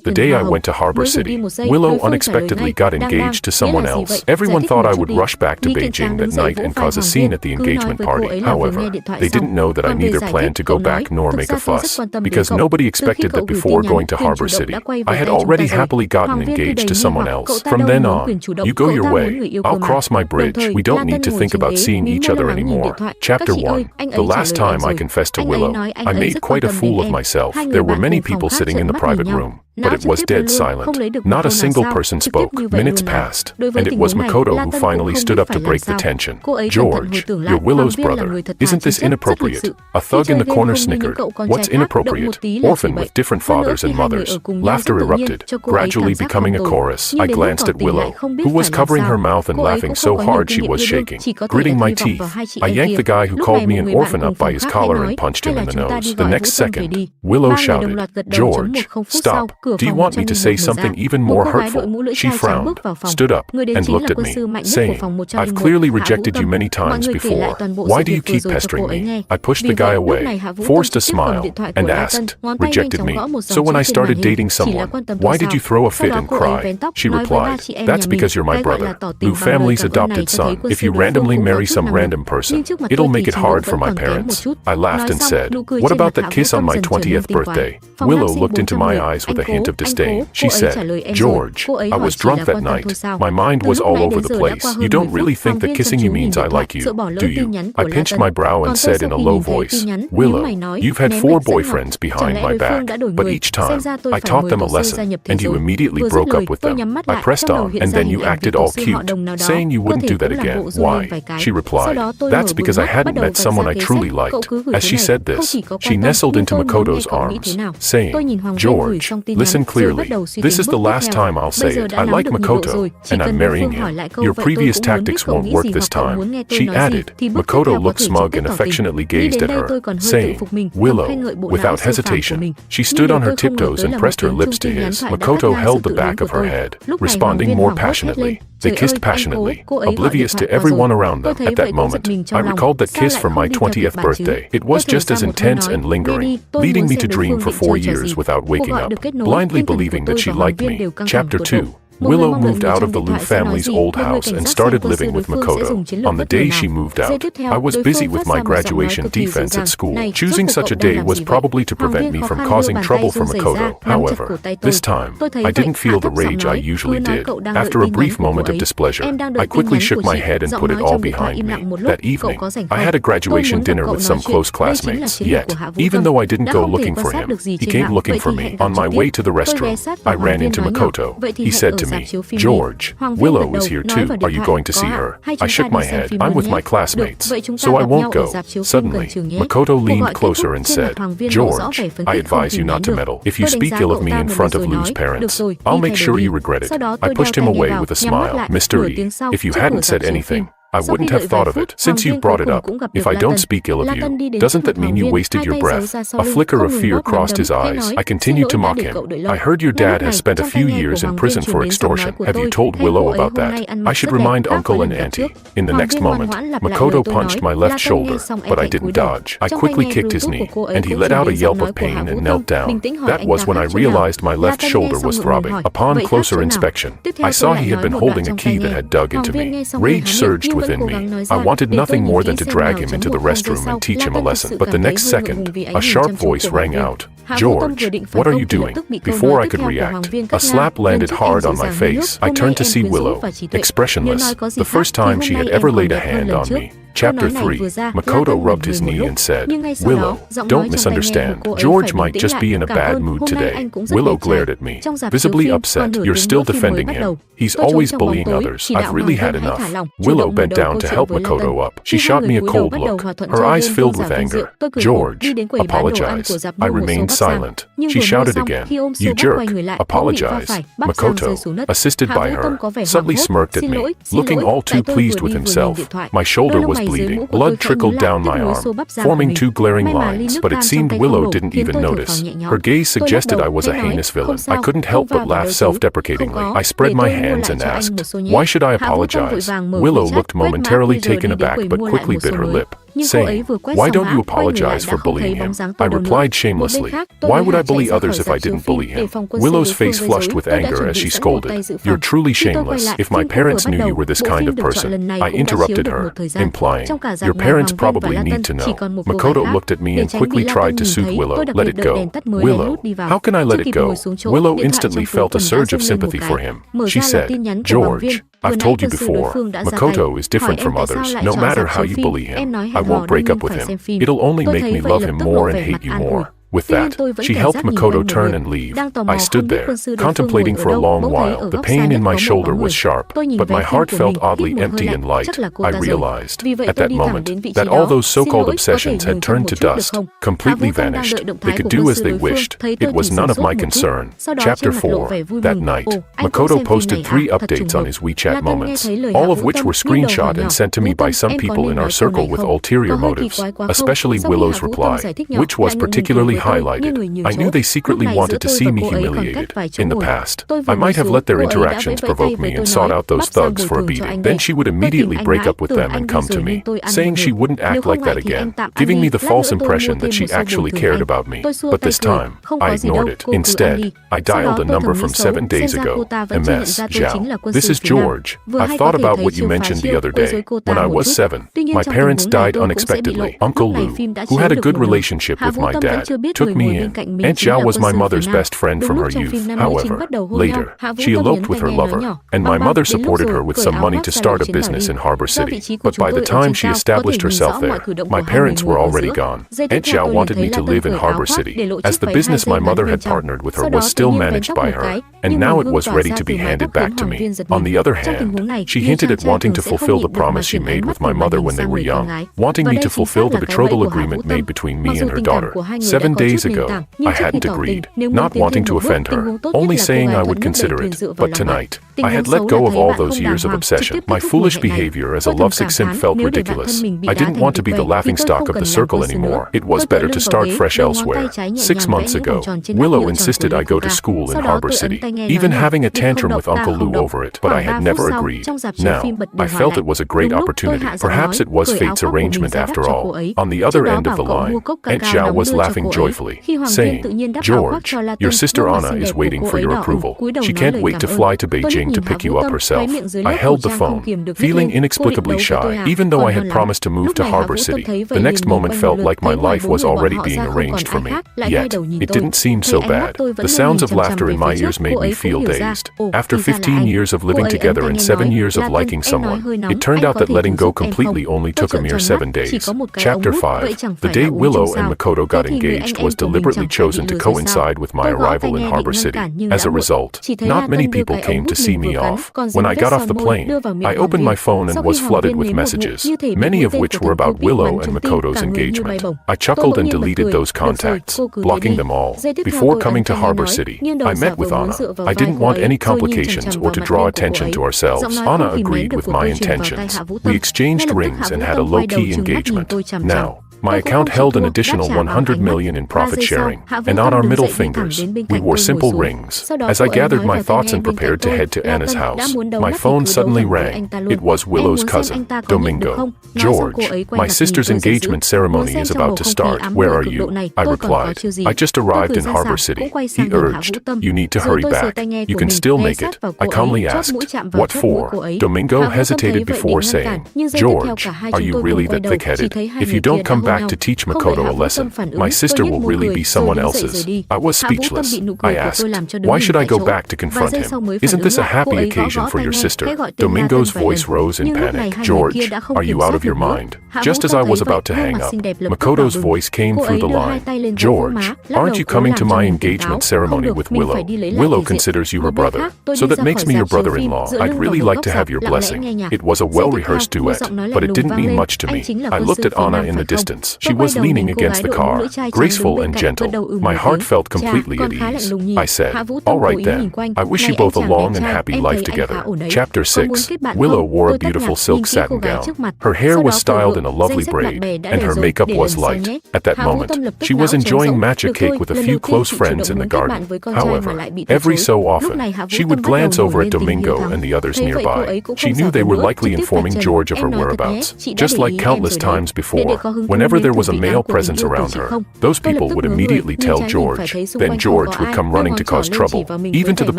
The day I went to Harbor City, Willow unexpectedly got engaged to someone else. Everyone thought I would rush back to Beijing that night and cause a scene at the engagement party. However, they didn't know that I neither planned to go back nor make a fuss, because nobody expected that before going to Harbor City, I had already happily gotten engaged to someone else. From then on, you go your way, I'll cross my bridge. We don't need to think about seeing each other anymore. Chapter 1. The last time I confessed to Willow, I made quite a fool of myself. There were many people sitting in the private room, but it was dead silent. Not a single person spoke. Minutes passed, and it was Makoto who finally stood up to break the tension. "George, you're Willow's brother. Isn't this inappropriate?" A thug in the corner snickered. "What's inappropriate? Orphan with different fathers and mothers." Laughter erupted, gradually becoming a chorus. I glanced at Willow, who was covering her mouth and laughing so hard she was shaking. Gritting my teeth, I yanked the guy who called me an orphan up by his collar and punched him in the nose. The next second, Willow shouted, "George, stop. Do you want me to say something even more hurtful?" She frowned, stood up, and looked at me, saying, "I've clearly rejected you many times before. Why do you keep pestering me?" I pushed the guy away, forced a smile, and asked, "Rejected me? So when I started dating someone, why did you throw a fit and cry?" She replied, "That's because you're my brother, Blue family's adopted son. If you randomly marry some random person, it'll make it hard for my parents." I laughed and said, "What about that kiss on my 20th birthday?" Willow looked into my eyes with a hint of disdain. She said, "George, I was drunk that night. My mind was all over the place. You don't really think that kissing you means I like you, do you?" I pinched my brow and said in a low voice, "Willow, you've had 4 boyfriends behind my back, but each time, I taught them a lesson, and you immediately broke up with them. I pressed on, and then you acted all cute, saying you wouldn't do that again. Why?" She replied, "That's because I hadn't met someone I truly liked." As she said this, she nestled into Makoto's arms, saying, "George, listen clearly. This is the last time I'll say it. I like Makoto, and I'm marrying him. Your previous tactics won't work this time." She added. Makoto looked smug and affectionately gazed at her, saying, "Willow." Without hesitation, she stood on her tiptoes and pressed her lips to his. Makoto held the back of her head, responding more passionately. They kissed passionately, oblivious to everyone around them. At that moment, I recalled that kiss from my 20th birthday. It was just as intense and lingering, leading me to dream for 4 years without waking up, blindly believing that she liked me. Chapter 2. Willow moved out of the Liu family's old house and started living with Makoto. On the day she moved out, I was busy with my graduation defense at school. Choosing such a day was probably to prevent me from causing trouble for Makoto. However, this time, I didn't feel the rage I usually did. After a brief moment of displeasure, I quickly shook my head and put it all behind me. That evening, I had a graduation dinner with some close classmates. Yet, even though I didn't go looking for him, he came looking for me. On my way to the restroom, I ran into Makoto. He said to me, "George, Willow is here too. Are you going to see her?" I shook my head. "I'm with my classmates, so I won't go." Suddenly, Makoto leaned closer and said, "George, I advise you not to meddle. If you speak ill of me in front of Liu's parents, I'll make sure you regret it." I pushed him away with a smile. "Mr. E, if you hadn't said anything, I wouldn't have thought of it. Since you've brought it up, if I don't speak ill of you, doesn't that mean you wasted your breath?" A flicker of fear crossed his eyes. I continued to mock him. "I heard your dad has spent a few years in prison for extortion. Have you told Willow about that? I should remind Uncle and Auntie." In the next moment, Makoto punched my left shoulder, but I didn't dodge. I quickly kicked his knee, and he let out a yelp of pain and knelt down. That was when I realized my left shoulder was throbbing. Upon closer inspection, I saw he had been holding a key that had dug into me. Rage surged within me. I wanted nothing more than to drag him into the restroom and teach him a lesson. But the next second, a sharp voice rang out, "George, what are you doing?" Before I could react, a slap landed hard on my face. I turned to see Willow, expressionless, the first time she had ever laid a hand on me. Chapter 3. Makoto rubbed his knee and said, "Willow, don't misunderstand. George might just be in a bad mood today." Willow glared at me, visibly upset. "You're still defending him. He's always bullying others. I've really had enough." Willow bent down to help Makoto up. She shot me a cold look, her eyes filled with anger. "George, apologize." I remained silent. She shouted again, "You jerk, apologize." Makoto, assisted by her, subtly smirked at me, looking all too pleased with himself. My shoulder was bleeding. Blood trickled down my arm, forming 2 glaring lines, but it seemed Willow didn't even notice. Her gaze suggested I was a heinous villain. I couldn't help but laugh self-deprecatingly. I spread my hands and asked, "Why should I apologize?" Willow looked momentarily taken aback but quickly bit her lip. saying, "Why don't you apologize for bullying him?" I replied shamelessly, "Why would I bully others if I didn't bully him?" Willow's face flushed with anger as she scolded, "You're truly shameless. If my parents knew you were this kind of person." I interrupted her, implying, "Your parents probably need to know." Makoto looked at me and quickly tried to soothe Willow. "Let it go." "Willow, how can I let it go?" Willow instantly felt a surge of sympathy for him. She said, "George, I've told you before, Makoto is different from others. No matter how you bully him, I won't break up with him. It'll only make me love him more and hate you more." With that, she helped Makoto turn and leave. I stood there, contemplating for a long while. The pain in my shoulder was sharp, but my heart felt oddly empty and light. I realized, at that moment, that all those so-called obsessions had turned to dust, completely vanished. They could do as they wished. It was none of my concern. Chapter 4. That night, Makoto posted 3 updates on his WeChat moments, all of which were screenshot and sent to me by some people in our circle with ulterior motives, especially Willow's reply, which was particularly highlighted. I knew they secretly wanted to see me humiliated. In the past, I might have let their interactions provoke me and sought out those thugs for a beating. Then she would immediately break up with them and come to me, saying she wouldn't act like that again, giving me the false impression that she actually cared about me. But this time, I ignored it. Instead, I dialed a number from 7 days ago. MS, Zhao. "This is George. I've thought about what you mentioned the other day. When I was 7, my parents died unexpectedly. Uncle Lou, who had a good relationship with my dad, took me in. Aunt Zhao was my mother's best friend from her youth. However, later, she eloped with her lover, and my mother supported her with some money to start a business in Harbor City. But by the time she established herself there, my parents were already gone. Aunt Zhao wanted me to live in Harbor City, as the business my mother had partnered with her was still managed by her, and now it was ready to be handed back to me. On the other hand, she hinted at wanting to fulfill the promise she made with my mother when they were young, wanting me to fulfill the betrothal agreement made between me and her daughter. 7 days ago, I hadn't agreed, not wanting to offend her, only saying I would consider it. But tonight, I had let go of all those years of obsession. My foolish behavior as a lovesick simp felt ridiculous. I didn't want to be the laughingstock of the circle anymore. It was better to start fresh elsewhere. 6 months ago, Willow insisted I go to school in Harbor City, even having a tantrum with Uncle Lou over it, but I had never agreed. Now, I felt it was a great opportunity. Perhaps it was fate's arrangement after all. On the other end of the line, Aunt Zhao was laughing joyfully, saying, "George, your sister Anna is waiting for your approval. She can't wait to fly to Beijing to pick you up herself." I held the phone, feeling inexplicably shy. Even though I had promised to move to Harbor City, the next moment felt like my life was already being arranged for me. Yet, it didn't seem so bad. The sounds of laughter in my ears made me feel dazed. After 15 years of living together and 7 years of liking someone, it turned out that letting go completely only took a mere 7 days. Chapter 5. The day Willow and Makoto got engaged was deliberately chosen to coincide with my arrival in Harbor City. As a result, not many people came to see me off. When I got off the plane, I opened my phone and was flooded with messages, many of which were about Willow and Makoto's engagement. I chuckled and deleted those contacts, blocking them all. Before coming to Harbor City, I met with Anna. I didn't want any complications or to draw attention to ourselves. Anna agreed with my intentions. We exchanged rings and had a low-key engagement. Now, my account held an additional 100 million in profit sharing, and on our middle fingers, we wore simple rings. As I gathered my thoughts and prepared to head to Anna's house, my phone suddenly rang. It was Willow's cousin, Domingo. "George, my sister's engagement ceremony is about to start. Where are you?" I replied, "I just arrived in Harbor City." He urged, "You need to hurry back. You can still make it." I calmly asked, "What for?" Domingo hesitated before saying, "George, are you really that thick-headed? If you don't come back to teach Makoto a lesson, my sister will really be someone else's." I was speechless. I asked, "Why should I go back to confront him? Isn't this a happy occasion for your sister?" Domingo's voice rose in panic. "George, are you out of your mind?" Just as I was about to hang up, Makoto's voice came through the line. "George, aren't you coming to my engagement ceremony with Willow? Willow considers you her brother, so that makes me your brother-in-law. I'd really like to have your blessing." It was a well-rehearsed duet, but it didn't mean much to me. I looked at Anna in the distance. distance. She was leaning against the car, graceful and gentle. My heart felt completely at ease. I said, "All right then, I wish you both a long and happy life together." Chapter 6. Willow wore a beautiful silk satin gown. Her hair was styled in a lovely braid, and her makeup was light. At that moment, she was enjoying matcha cake with a few close friends in the garden. However, every so often, she would glance over at Domingo and the others nearby. She knew they were likely informing George of her whereabouts. Just like countless times before, whenever there was a male presence around her, those people would immediately tell George. Then George would come running to cause trouble, even to the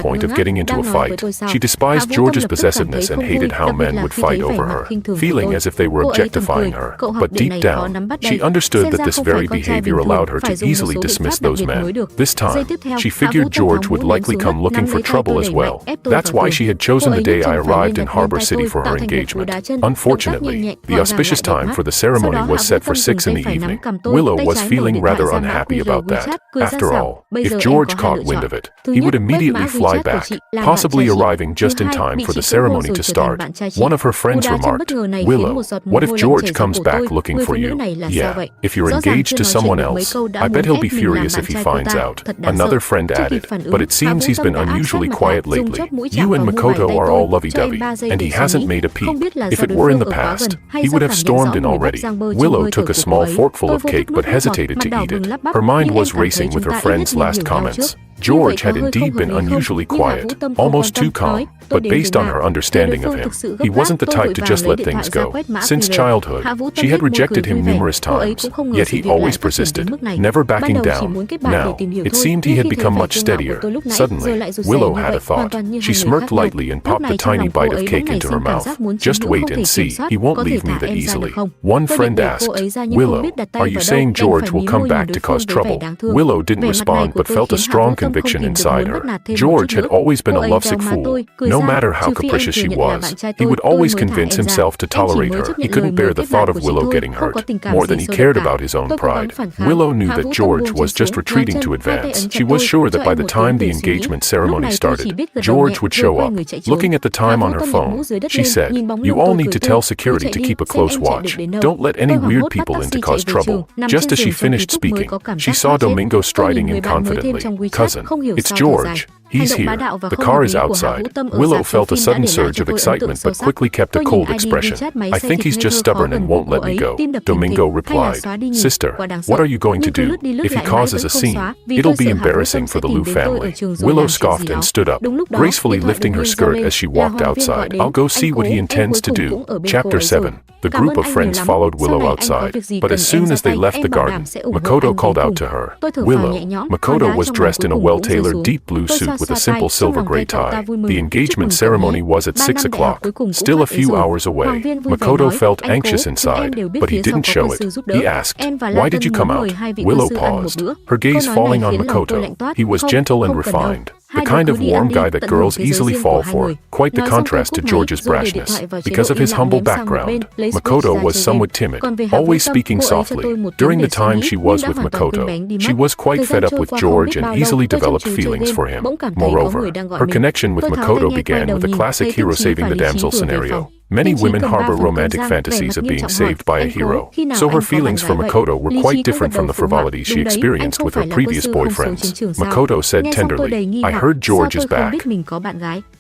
point of getting into a fight. She despised George's possessiveness and hated how men would fight over her, feeling as if they were objectifying her. But deep down, she understood that this very behavior allowed her to easily dismiss those men. This time, she figured George would likely come looking for trouble as well. That's why she had chosen the day I arrived in Harbor City for her engagement. Unfortunately, the auspicious time for the ceremony was set for 6 in the evening. Willow was feeling rather unhappy about that. After all, if George caught wind of it, he would immediately fly back, possibly arriving just in time for the ceremony to start. One of her friends remarked, "Willow, what if George comes back looking for you?" "Yeah, if you're engaged to someone else, I bet he'll be furious if he finds out," another friend added. "But it seems he's been unusually quiet lately. You and Makoto are all lovey-dovey, and he hasn't made a peep. If it were in the past, he would have stormed in already." Willow took a small forkful of cake but hesitated to eat it. Her mind was racing with her friend's last comments. George had indeed been unusually quiet, almost too calm, but based on her understanding of him, he wasn't the type to just let things go. Since childhood, she had rejected him numerous times, yet he always persisted, never backing down. Now, it seemed he had become much steadier. Suddenly, Willow had a thought. She smirked lightly and popped a tiny bite of cake into her mouth. "Just wait and see, he won't leave me that easily." One friend asked, "Willow, are you saying George will come back to cause trouble?" Willow didn't respond but felt a strong conviction inside her. George had always been a lovesick fool. No matter how capricious she was, he would always convince himself to tolerate her. He couldn't bear the thought of Willow getting hurt, more than he cared about his own pride. Willow knew that George was just retreating to advance. She was sure that by the time the engagement ceremony started, George would show up. Looking at the time on her phone, she said, "You all need to tell security to keep a close watch. Don't let any weird people in to cause trouble." Just as she finished speaking, she saw Domingo striding in confidently. "Cousin, it's George. He's here. The car is outside." Willow felt a sudden surge of excitement but quickly kept a cold expression. "I think he's just stubborn and won't let me go," Domingo replied. "Sister, what are you going to do? If he causes a scene, it'll be embarrassing for the Liu family." Willow scoffed and stood up, gracefully lifting her skirt as she walked outside. "I'll go see what he intends to do." Chapter 7. The group of friends followed Willow outside, but as soon as they left the garden, Makoto called out to her, "Willow." Makoto was dressed in a well-tailored deep blue suit with a simple silver gray tie. The engagement ceremony was at 6 o'clock, still a few hours away. Makoto felt anxious inside, but he didn't show it. He asked, "Why did you come out?" Willow paused, her gaze falling on Makoto. He was gentle and refined, the kind of warm guy that girls easily fall for, quite the contrast to George's brashness. Because of his humble background, Makoto was somewhat timid, always speaking softly. During the time she was with Makoto, she was quite fed up with George and easily developed feelings for him. Moreover, her connection with Makoto began with a classic hero saving the damsel scenario. Many women harbor romantic fantasies of being saved by a hero, so her feelings for Makoto were quite different from the frivolity she experienced with her previous boyfriends. Makoto said tenderly, "I heard George is back.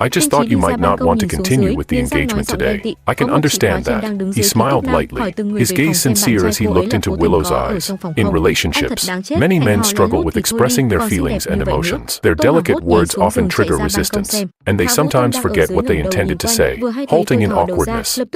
I just thought you might not want to continue with the engagement today. I can understand that." He smiled lightly, his gaze sincere as he looked into Willow's eyes. In relationships, many men struggle with expressing their feelings and emotions. Their delicate words often trigger resistance, and they sometimes forget what they intended to say, halting in awkwardness.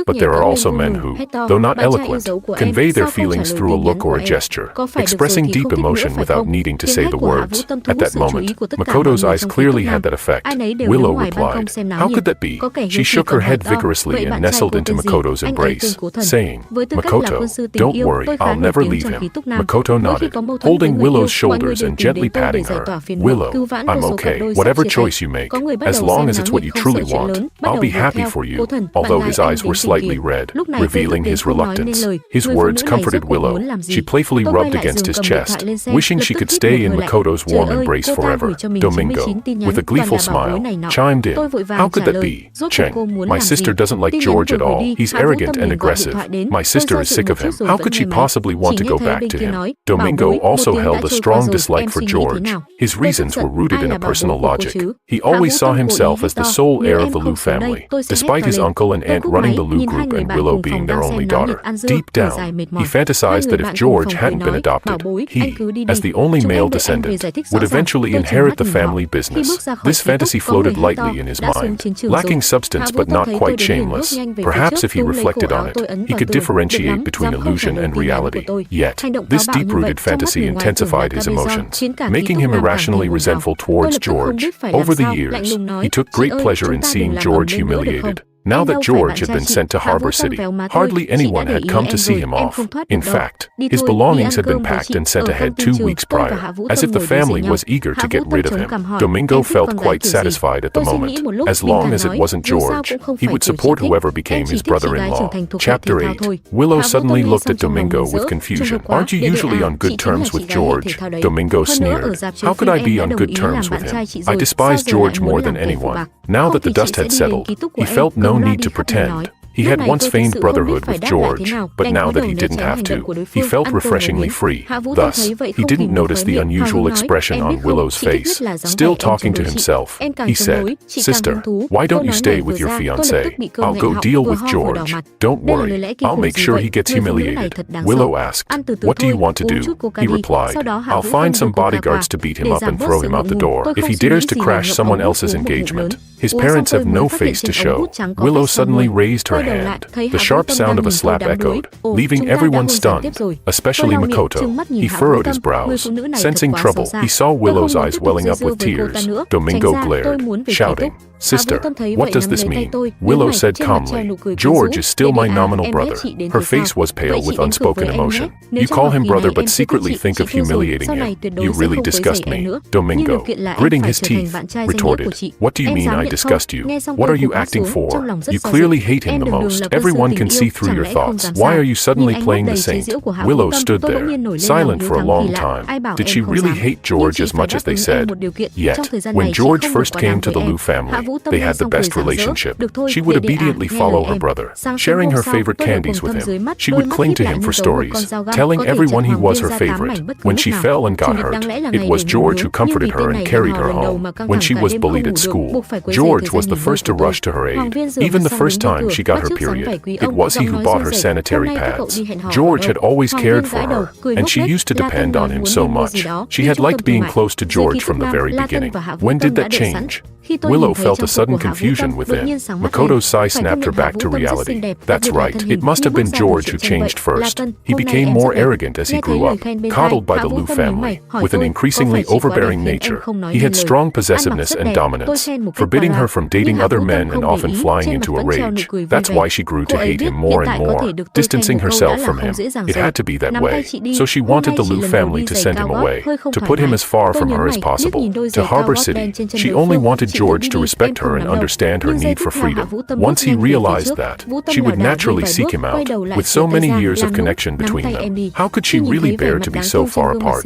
But there are also men who, though not eloquent, convey their feelings through a look or a gesture, expressing deep emotion without needing to say the words. At that moment, Makoto's eyes clearly had that effect. Willow replied, "How could that be?" She shook her head vigorously and nestled into Makoto's embrace, saying, "Makoto, don't worry, I'll never leave him." Makoto nodded, holding Willow's shoulders and gently patting her. "Willow, I'm okay. Whatever choice you make, as long as it's what you truly want, I'll be happy for you, although his his eyes were slightly red, revealing his reluctance. His words comforted Willow. She playfully rubbed against his chest, wishing she could stay in Makoto's warm embrace forever. Domingo, with a gleeful smile, chimed in. How could that be, Cheng? My sister doesn't like George at all. He's arrogant and aggressive. My sister is sick of him. How could she possibly want to go back to him? Domingo also held a strong dislike for George. His reasons were rooted in a personal logic. He always saw himself as the sole heir of the Liu family, despite his uncle and aunt running the Liu group and Willow being their only daughter. Deep down, he fantasized that if George hadn't been adopted, he, as the only male descendant, would eventually inherit the family business. This fantasy floated lightly in his mind, lacking substance but not quite shameless. Perhaps if he reflected on it, he could differentiate between illusion and reality. Yet, this deep-rooted fantasy intensified his emotions, making him irrationally resentful towards George. Over the years, he took great pleasure in seeing George humiliated. Now that George had been sent to Harbor City, hardly anyone had come to see him off. In fact, his belongings had been packed and sent ahead 2 weeks prior, as if the family was eager to get rid of him. Domingo felt quite satisfied at the moment. As long as it wasn't George, he would support whoever became his brother-in-law. Chapter 8. Willow suddenly looked at Domingo with confusion. Aren't you usually on good terms with George? Domingo sneered. How could I be on good terms with him? I despise George more than anyone. Now that the dust had settled, he felt no need to pretend. He had once feigned brotherhood with George, but now that he didn't have to, he felt refreshingly free. Thus, he didn't notice the unusual expression on Willow's face. Still talking to himself, he said, "Sister, why don't you stay with your fiancé? I'll go deal with George. Don't worry, I'll make sure he gets humiliated." Willow asked, "What do you want to do?" He replied, "I'll find some bodyguards to beat him up and throw him out the door if he dares to crash someone else's engagement. His parents have no face to show." Willow suddenly raised her hand. The sharp sound of a slap echoed, leaving everyone stunned, especially Makoto. He furrowed his brows, sensing trouble. He saw Willow's eyes welling up with tears. Domingo glared, shouting, "Sister, what does this mean?" Willow said calmly, "George is still my nominal brother." Her face was pale with unspoken emotion. "You call him brother but secretly think of humiliating him. You really disgust me." Domingo, gritting his teeth, retorted, "What do you mean I disgust you? What are you acting for? You clearly hate him the most. Everyone can see through your thoughts. Why are you suddenly playing the saint?" Willow stood there, silent for a long time. Did she really hate George as much as they said? Yet, when George first came to the Liu family, they had the best relationship. She would obediently follow her brother, sharing her favorite candies with him. She would cling to him for stories, telling everyone he was her favorite. When she fell and got hurt, it was George who comforted her and carried her home. When she was bullied at school, George was the first to rush to her aid. Even the first time she got her period, it was he who bought her sanitary pads. George had always cared for her, and she used to depend on him so much. She had liked being close to George from the very beginning. When did that change? Willow felt a sudden confusion within. Makoto's sigh snapped her back to reality. That's right, it must have been George who changed first. He became more arrogant as he grew up, coddled by the Liu family. With an increasingly overbearing nature, he had strong possessiveness and dominance, forbidding her from dating other men and often flying into a rage. That's why she grew to hate him more and more, distancing herself from him. It had to be that way. So she wanted the Liu family to send him away, to put him as far from her as possible. To Harbor City, she only wanted George to respect her and understand her need for freedom. Once he realized that, she would naturally seek him out. With so many years of connection between them, how could she really bear to be so far apart?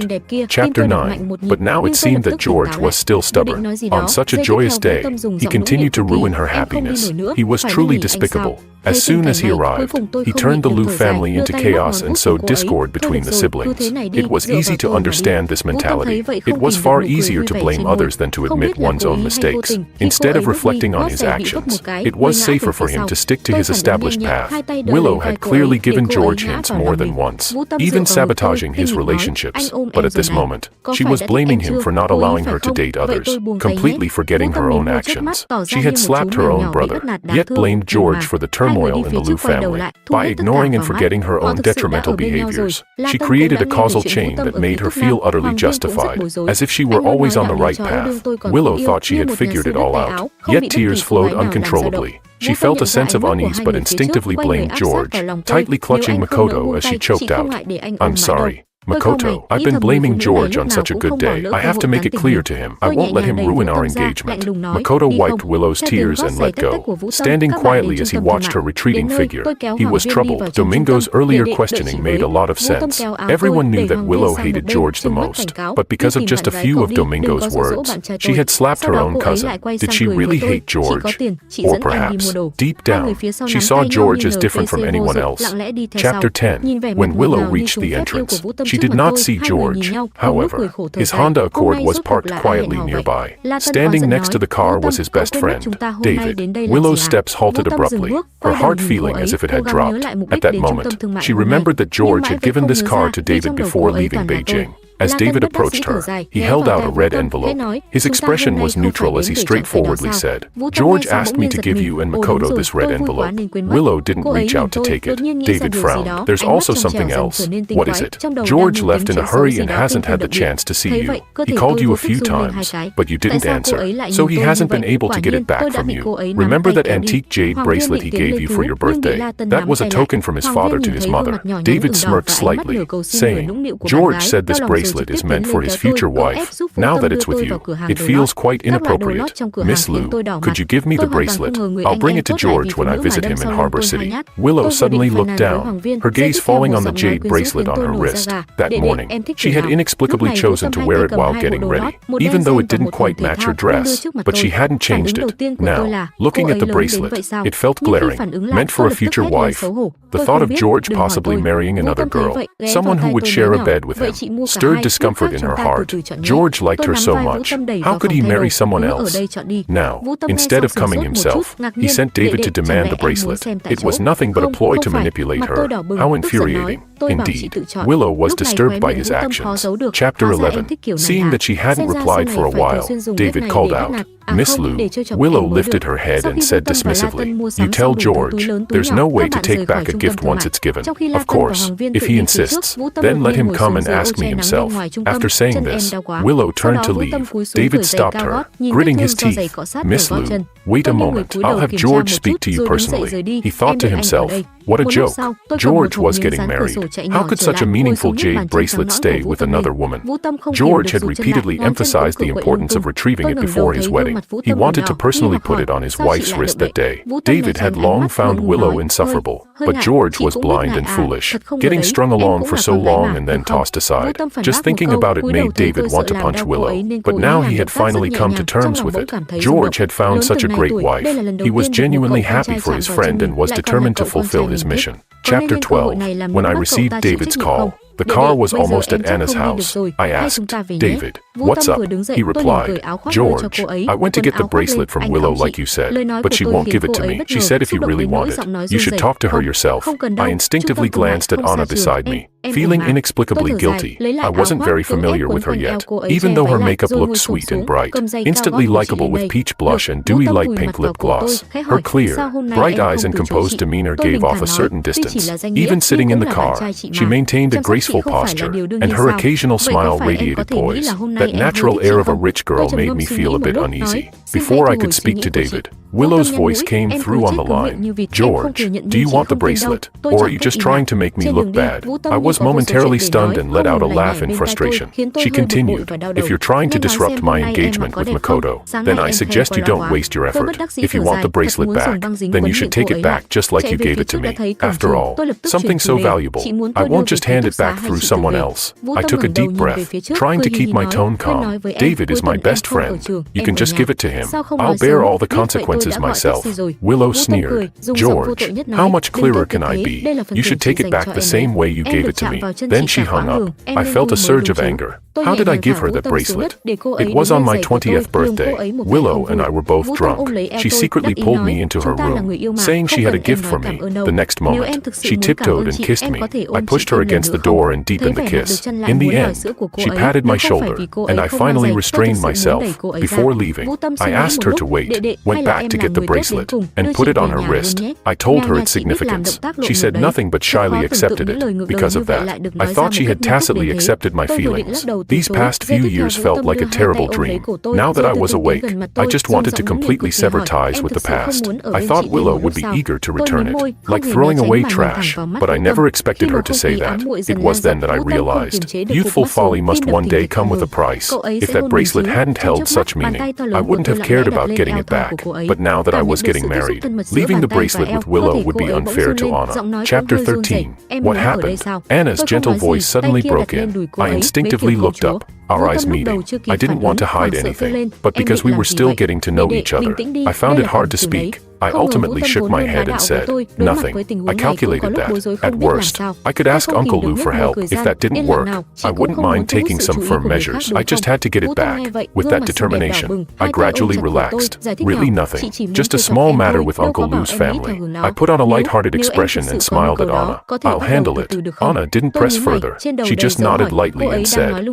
Chapter 9. But now it seemed that George was still stubborn. On such a joyous day, he continued to ruin her happiness. He was truly despicable. As soon as he arrived, he turned the Liu family into chaos and sowed discord between the siblings. It was easy to understand this mentality. It was far easier to blame others than to admit one's own mistakes. Instead of reflecting on his actions, it was safer for him to stick to his established path. Willow had clearly given George hints more than once, even sabotaging his relationships. But at this moment, she was blaming him for not allowing her to date others, completely forgetting her own actions. She had slapped her own brother, yet blamed George for the turmoil in the Liu family. By ignoring and forgetting her own detrimental behaviors, she created a causal chain that made her feel utterly justified, as if she were always on the right path. Willow thought she had figured it all out, yet tears flowed uncontrollably. She felt a sense of unease but instinctively blamed George, tightly clutching Makoto as she choked out, "I'm sorry. Makoto, I've been blaming George on such a good day. I have to make it clear to him. I won't let him ruin our engagement. Makoto wiped Willow's tears and let go, standing quietly as he watched her retreating figure. He was troubled. Domingo's earlier questioning made a lot of sense. Everyone knew that Willow hated George the most, but because of just a few of Domingo's words, she had slapped her own cousin. Did she really hate George? Or perhaps, deep down, she saw George as different from anyone else. Chapter 10. When Willow reached the entrance, she did not see George. However, his Honda Accord was parked quietly nearby. Standing next to the car was his best friend, David. Willow's steps halted abruptly, her heart feeling as if it had dropped. At that moment, she remembered that George had given this car to David before leaving Beijing. As David approached her, he held out a red envelope. His expression was neutral as he straightforwardly said, "George asked me to give you and Makoto this red envelope." Willow didn't reach out to take it. David frowned. "There's also something else. What is it?" "George left in a hurry and hasn't had the chance to see you. He called you a few times, but you didn't answer, so he hasn't been able to get it back from you. Remember that antique jade bracelet he gave you for your birthday? That was a token from his father to his mother." David smirked slightly, saying, "George said this bracelet is meant for his future wife. Now that it's with you, it feels quite inappropriate. Miss Liu, could you give me the bracelet? I'll bring it to George when I visit him in Harbor City." Willow suddenly looked down, her gaze falling on the jade bracelet on her wrist. That morning, she had inexplicably chosen to wear it while getting ready, even though it didn't quite match her dress, but she hadn't changed it. Now, looking at the bracelet, it felt glaring, meant for a future wife. The thought of George possibly marrying another girl, someone who would share a bed with him, stirred discomfort in her heart. George liked her so much. How could he marry someone else? Now, instead of coming himself, he sent David to demand the bracelet. It was nothing but a ploy to manipulate her. How infuriating. Indeed, Willow was disturbed by his actions. Chapter 11. Seeing that she hadn't replied for a while, David called out, "Miss Liu." Willow lifted her head and said dismissively, "You tell George, there's no way to take back a gift once it's given. Of course, if he insists, then let him come and ask me himself." After saying this, Willow turned to leave. David stopped her, gritting his teeth. "Miss Liu, wait a moment. I'll have George speak to you personally." He thought to himself, what a joke. George was getting married. How could such a meaningful jade bracelet stay with another woman? George had repeatedly emphasized the importance of retrieving it before his wedding. He wanted to personally put it on his wife's wrist that day. David had long found Willow insufferable, but George was blind and foolish, getting strung along for so long and then tossed aside. Just thinking about it made David want to punch Willow, but now he had finally come to terms with it. George had found such a great wife. He was genuinely happy for his friend and was determined to fulfill his mission. Chapter 12. When I received David's call, the car was almost at Anna's house. I asked, "David, what's up?" He replied, "George, I went to get the bracelet from Willow like you said, but she won't give it to me. She said if you really want it, you should talk to her yourself." I instinctively glanced at Anna beside me, feeling inexplicably guilty. I wasn't very familiar with her yet, even though her makeup looked sweet and bright, instantly likable with peach blush and dewy light pink lip gloss. Her clear, bright eyes and composed demeanor gave off a certain distance. Even sitting in the car, she maintained a graceful posture, and her occasional smile radiated poise. That natural air of a rich girl made me feel a bit uneasy. Before I could speak to David, Willow's voice came through on the line. "George, do you want the bracelet, or are you just trying to make me look bad?" I was momentarily stunned and let out a laugh in frustration. She continued, "If you're trying to disrupt my engagement with Makoto, then I suggest you don't waste your effort. If you want the bracelet back, then you should take it back just like you gave it to me. After all, something so valuable, I won't just hand it back through someone else." I took a deep breath, trying to keep my tone calm. "David is my best friend. You can just give it to him. I'll bear all the consequences myself." Willow sneered. "George, how much clearer can I be? You should take it back the same way you gave it to me." Then she hung up. I felt a surge of anger. How did I give her that bracelet? It was on my 20th birthday. Willow and I were both drunk. She secretly pulled me into her room, saying she had a gift for me. The next moment, she tiptoed and kissed me. I pushed her against the door and deepened the kiss. In the end, she patted my shoulder, and I finally restrained myself. Before leaving, I asked her to wait, went back back to get the bracelet and put it on her wrist. I told her its significance. She said nothing but shyly accepted it. Because of that, I thought she had tacitly accepted my feelings. These past few years felt like a terrible dream. Now that I was awake, I just wanted to completely sever ties with the past. I thought Willow would be eager to return it, like throwing away trash, but I never expected her to say that. It was then that I realized, youthful folly must one day come with a price. If that bracelet hadn't held such meaning, I wouldn't have cared about getting it back. But now that I was getting married, leaving the bracelet with Willow would be unfair to Anna. Chapter 13. What happened? Anna's gentle voice suddenly broke in. I instinctively looked up, our eyes meeting. I didn't want to hide anything, but because we were still getting to know each other, I found it hard to speak. I ultimately shook my head and said, nothing. I calculated that, at worst, I could ask Uncle Lou for help. If that didn't work, I wouldn't mind taking some firm measures. I just had to get it back. With that determination, I gradually relaxed. Really nothing. Just a small matter with Uncle Lou's family. I put on a light-hearted expression and smiled at Anna. I'll handle it. Anna didn't press further. She just nodded lightly and said,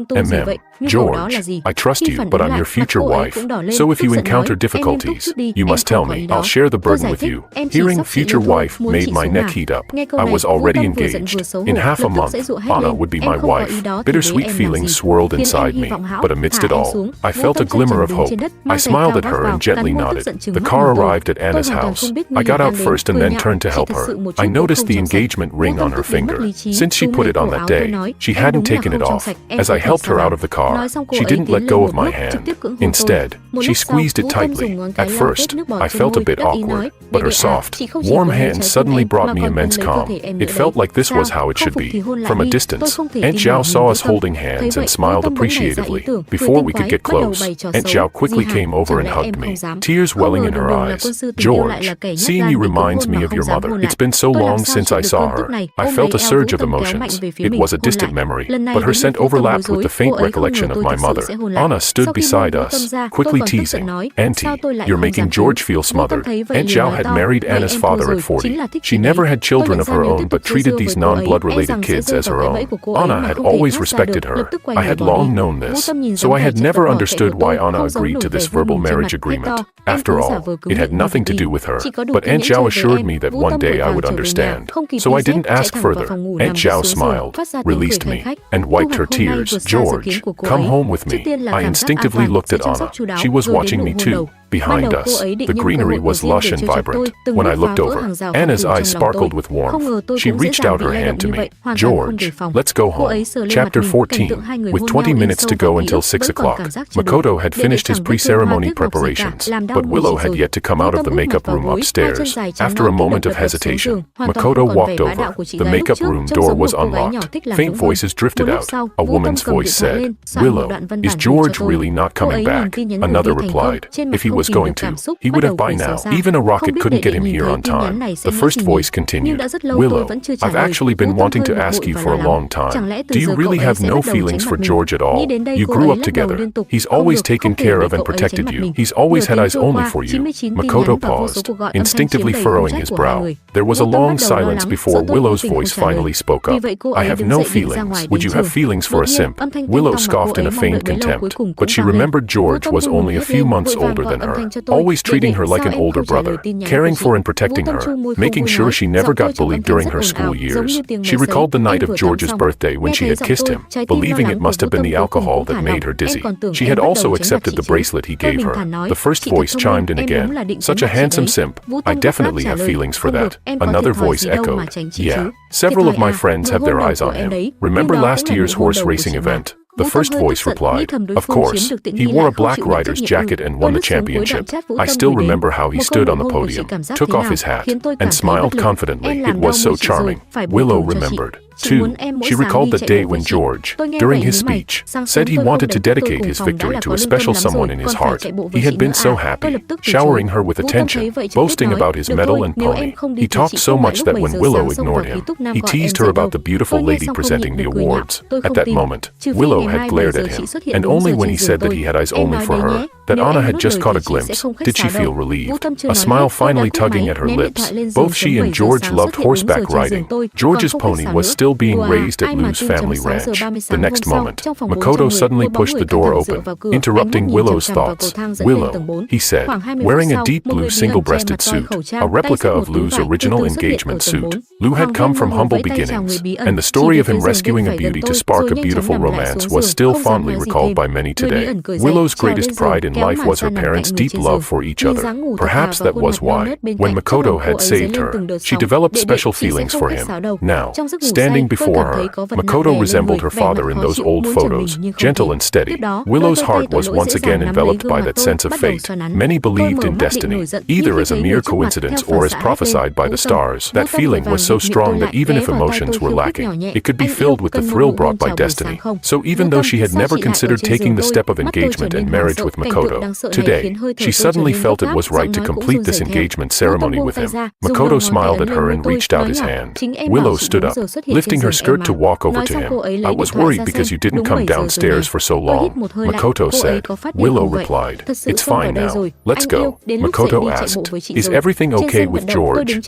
George, I trust you, but I'm your future wife. So if you encounter difficulties, you must tell me. I'll share the burden with you. Hearing future wife made my neck heat up. I was already engaged. In half a month, Anna would be my wife. Bittersweet feelings swirled inside me, but amidst it all, I felt a glimmer of hope. I smiled at her and gently nodded. The car arrived at Anna's house. I got out first and then turned to help her. I noticed the engagement ring on her finger. Since she put it on that day, she hadn't taken it off. As I helped her out of the car, she didn't let go of my hand. Instead, she squeezed it tightly. At first, I felt a bit awkward, but her soft, warm hand suddenly brought me immense calm. It felt like this was how it should be. From a distance, Aunt Zhao saw us holding hands and smiled appreciatively. Before we could get close, Aunt Zhao quickly came over and hugged me, tears welling in her eyes. George, seeing you reminds me of your mother. It's been so long since I saw her. I felt a surge of emotions. It was a distant memory, but her scent overlapped with the faint recollection of my mother. Anna stood beside us, quickly teasing, Auntie, you're making George feel smothered. Aunt Zhao had married Anna's father at 40. She never had children of her own but treated these non-blood related kids as her own. Anna had always respected her. I had long known this, so I had never understood why Anna agreed to this verbal marriage agreement. After all, it had nothing to do with her, but Aunt Zhao assured me that one day I would understand. So I didn't ask further. Aunt Zhao smiled, released me, and wiped her tears. George, come home with me. I instinctively looked at Anna. She was watching me too. Behind us, the greenery was lush and vibrant. When I looked over, Anna's eyes sparkled with warmth. She reached out her hand to me. George, let's go home. Chapter 14. With 20 minutes to go until 6 o'clock, Makoto had finished his pre-ceremony preparations, but Willow had yet to come out of the makeup room upstairs. After a moment of hesitation, Makoto walked over. The makeup room door was unlocked. Faint voices drifted out. A woman's voice said, Willow, is George really not coming back? Another replied, if he was going to, he would have by now. Even a rocket couldn't get him here on time. The first voice continued, Willow, I've actually been wanting to ask you for a long time. Do you really have no feelings for George at all? You grew up together. He's always taken care of and protected you. He's always had eyes only for you. Makoto paused, instinctively furrowing his brow. There was a long silence before Willow's voice finally spoke up. I have no feelings. Would you have feelings for a simp? Willow scoffed in a feigned contempt, but she remembered George was only a few months older than her. Always treating her like an older brother, caring for and protecting her, making sure she never got bullied during her school years. She recalled the night of George's birthday when she had kissed him, believing it must have been the alcohol that made her dizzy. She had also accepted the bracelet he gave her. The first voice chimed in again. Such a handsome simp. I definitely have feelings for that. Another voice echoed. Yeah, several of my friends have their eyes on him. Remember last year's horse racing event? The first voice replied, of course, he wore a black rider's jacket and won the championship. I still remember how he stood on the podium, took off his hat, and smiled confidently. It was so charming. Willow remembered. 2. She recalled the day when George, during his speech, said he wanted to dedicate his victory to a special someone in his heart. He had been so happy, showering her with attention, boasting about his medal and pony. He talked so much that when Willow ignored him, he teased her about the beautiful lady presenting the awards. At that moment, Willow Makoto had glared at him, and only when he said that he had eyes only for her, that Anna had just caught a glimpse, did she feel relieved. A smile finally tugging at her lips. Both she and George loved horseback riding. George's pony was still being raised at Lou's family ranch. The next moment, Makoto suddenly pushed the door open, interrupting Willow's thoughts. "Willow," he said, wearing a deep blue single-breasted suit, a replica of Lou's original engagement suit. Lou had come from humble beginnings, and the story of him rescuing a beauty to spark a beautiful romance was still fondly recalled by many today. Willow's greatest pride in life was her parents' deep love for each other. Perhaps that was why, when Makoto had saved her, she developed special feelings for him. Now, standing before her, Makoto resembled her father in those old photos, gentle and steady. Willow's heart was once again enveloped by that sense of fate. Many believed in destiny, either as a mere coincidence or as prophesied by the stars. That feeling was so strong that even if emotions were lacking, it could be filled with the thrill brought by destiny. So even though she had never considered taking the step of engagement and marriage with Makoto, today, she suddenly felt it was right to complete this engagement ceremony with him. Makoto smiled at her and reached out his hand. Willow stood up, lifting her skirt to walk over to him. "I was worried because you didn't come downstairs for so long," Makoto said. Willow replied, "It's fine now. Let's go." Makoto asked, "Is everything okay with George?"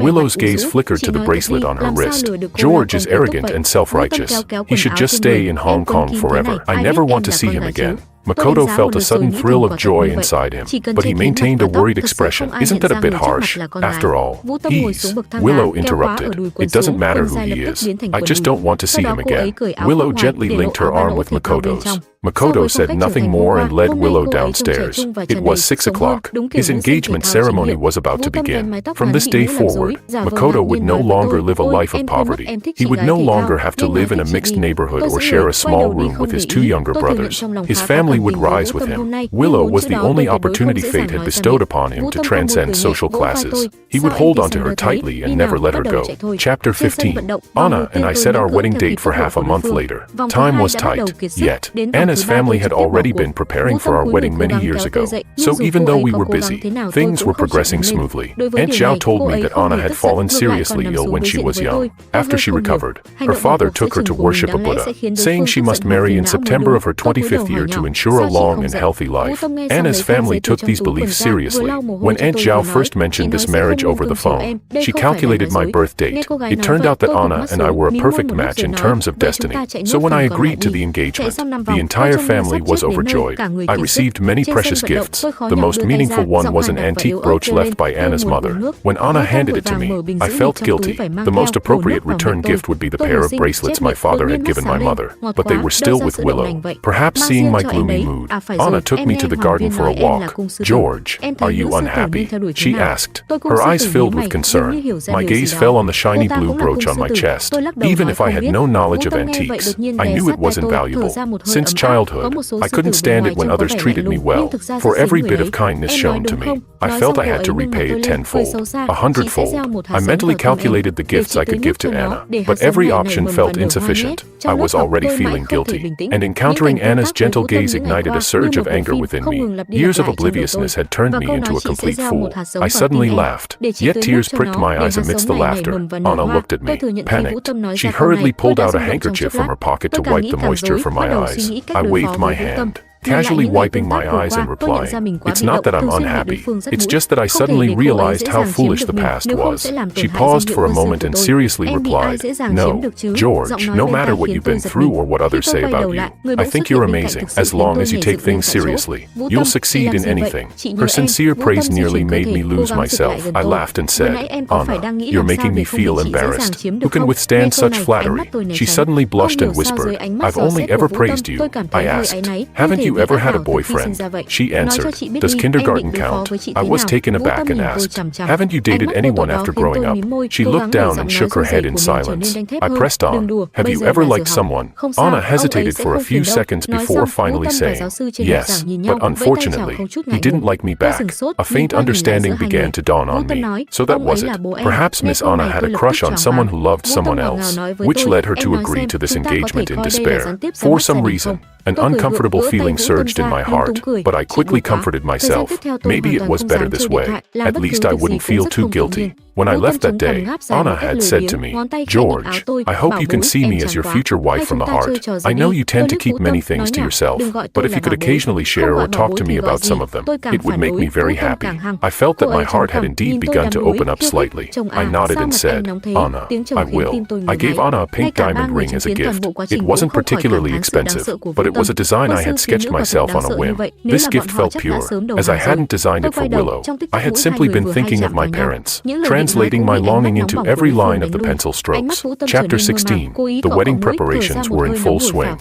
Willow's gaze flickered to the bracelet on her wrist. "George is arrogant and self-righteous. He should just stay in Hong Kong forever. I never want to see him again." Makoto felt a sudden thrill of joy inside him, but he maintained a worried expression. "Isn't that a bit harsh? After all, he's..." Willow interrupted. "It doesn't matter who he is. I just don't want to see him again." Willow gently linked her arm with Makoto's. Makoto said nothing more and led Willow downstairs. It was 6 o'clock. His engagement ceremony was about to begin. From this day forward, Makoto would no longer live a life of poverty. He would no longer have to live in a mixed neighborhood or share a small room with his 2 younger brothers. His family would rise with him. Willow was the only opportunity fate had bestowed upon him to transcend social classes. He would hold onto her tightly and never let her go. Chapter 15. Anna and I set our wedding date for half a month later. Time was tight, yet Anna's family had already been preparing for our wedding many years ago. So even though we were busy, things were progressing smoothly. Aunt Zhao told me that Anna had fallen seriously ill when she was young. After she recovered, her father took her to worship a Buddha, saying she must marry in September of her 25th year to ensure a long and healthy life. Anna's family took these beliefs seriously. When Aunt Zhao first mentioned this marriage over the phone, she calculated my birth date. It turned out that Anna and I were a perfect match in terms of destiny. So when I agreed to the engagement, the entire family was overjoyed. I received many precious gifts. The most meaningful one was an antique brooch left by Anna's mother. When Anna handed it to me, I felt guilty. The most appropriate return gift would be the pair of bracelets my father had given my mother, but they were still with Willow. Perhaps seeing my gloomy mood, Anna took me to the garden for a walk. "George, are you unhappy?" she asked. Her eyes filled with concern. My gaze fell on the shiny blue brooch on my chest. Even if I had no knowledge of antiques, I knew it was invaluable. Since childhood, I couldn't stand it when others treated me well. For every bit of kindness shown to me, I felt I had to repay it tenfold, 100-fold. I mentally calculated the gifts I could give to Anna, but every option felt insufficient. I was already feeling guilty, and encountering Anna's gentle gaze ignited a surge of anger within me. Years of obliviousness had turned me into a complete fool. I suddenly laughed, yet tears pricked my eyes amidst the laughter. Anna looked at me, panicked. She hurriedly pulled out a handkerchief from her pocket to wipe the moisture from my eyes. I waved my hand, casually wiping my eyes and replying, "It's not that I'm unhappy. It's just that I suddenly realized how foolish the past was." She paused for a moment and seriously replied, "No, George, no matter what you've been through or what others say about you, I think you're amazing. As long as you take things seriously, you'll succeed in anything." Her sincere praise nearly made me lose myself. I laughed and said, "Anna, you're making me feel embarrassed. Who can withstand such flattery?" She suddenly blushed and whispered, "I've only ever praised you." I asked, "Haven't you ever had a boyfriend?" She answered, "Does kindergarten count?" I was taken aback and asked, "Haven't you dated anyone after growing up?" She looked down and shook her head in silence. I pressed on, "Have you ever liked someone?" Anna hesitated for a few seconds before finally saying, "Yes, but unfortunately, he didn't like me back." A faint understanding began to dawn on me. So that was it. Perhaps Miss Anna had a crush on someone who loved someone else, which led her to agree to this engagement in despair. For some reason, an uncomfortable feeling surged in my heart, but I quickly comforted myself. Maybe it was better this way. At least I wouldn't feel too guilty. When I left that day, Anna had said to me, "George, I hope you can see me as your future wife from the heart. I know you tend to keep many things to yourself, but if you could occasionally share or talk to me about some of them, it would make me very happy." I felt that my heart had indeed begun to open up slightly. I nodded and said, "Anna, I will." I gave Anna a pink diamond ring as a gift. It wasn't particularly expensive, but it was a design I had sketched myself on a whim. This gift felt pure, as I hadn't designed it for Willow. I had simply been thinking of my parents, translating my longing into every line of the pencil strokes. Chapter 16. The wedding preparations were in full swing,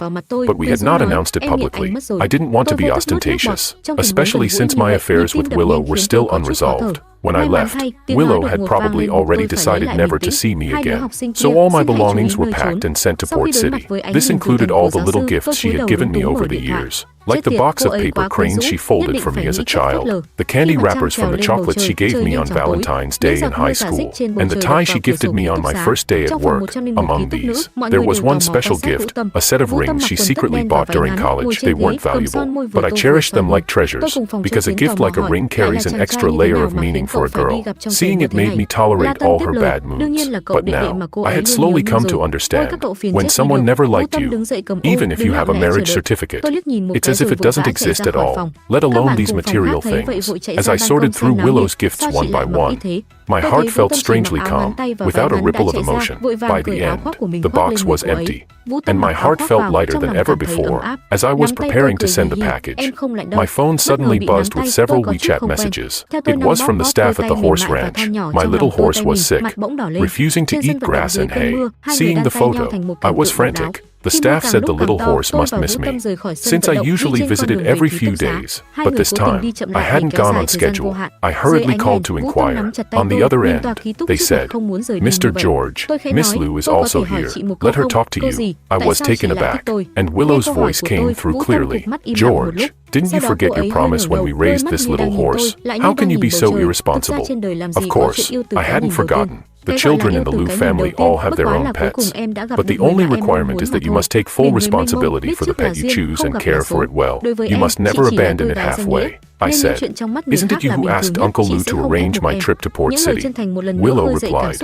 but we had not announced it publicly. I didn't want to be ostentatious, especially since my affairs with Willow were still unresolved. When I left, Willow had probably already decided never to see me again. So all my belongings were packed and sent to Port City. This included all the little gifts she had given me over the years, like the box of paper cranes she folded for me as a child, the candy wrappers from the chocolates she gave me on Valentine's Day in high school, and the tie she gifted me on my first day at work. Among these, there was one special gift, a set of rings she secretly bought during college. They weren't valuable, but I cherished them like treasures, because a gift like a ring carries an extra layer of meaning for a girl. Seeing it made me tolerate all her bad moods. But now, I had slowly come to understand, when someone never liked you, even if you have a marriage certificate, it's as if it doesn't exist at all, let alone these material things. As I sorted through Willow's gifts one by one, my heart felt strangely calm, without a ripple of emotion. By the end, the box was empty, and my heart felt lighter than ever before. As I was preparing to send the package, my phone suddenly buzzed with several WeChat messages. It was from the staff at the horse ranch. My little horse was sick, refusing to eat grass and hay. Seeing the photo, I was frantic. The staff said the little horse must miss me, since I usually visited every few days, but this time, I hadn't gone on schedule. I hurriedly called to inquire. On the other end, they said, "Mr. George, Miss Lou is also here. Let her talk to you." I was taken aback, and Willow's voice came through clearly. "George, didn't you forget your promise when we raised this little horse? How can you be so irresponsible?" Of course, I hadn't forgotten. The children in the Lou family all have their own pets, but the only requirement is that you must take full responsibility for the pet you choose and care for it well. You must never abandon it halfway. I said, "Isn't it you who asked Uncle Lou to arrange my trip to Port City?" Willow replied,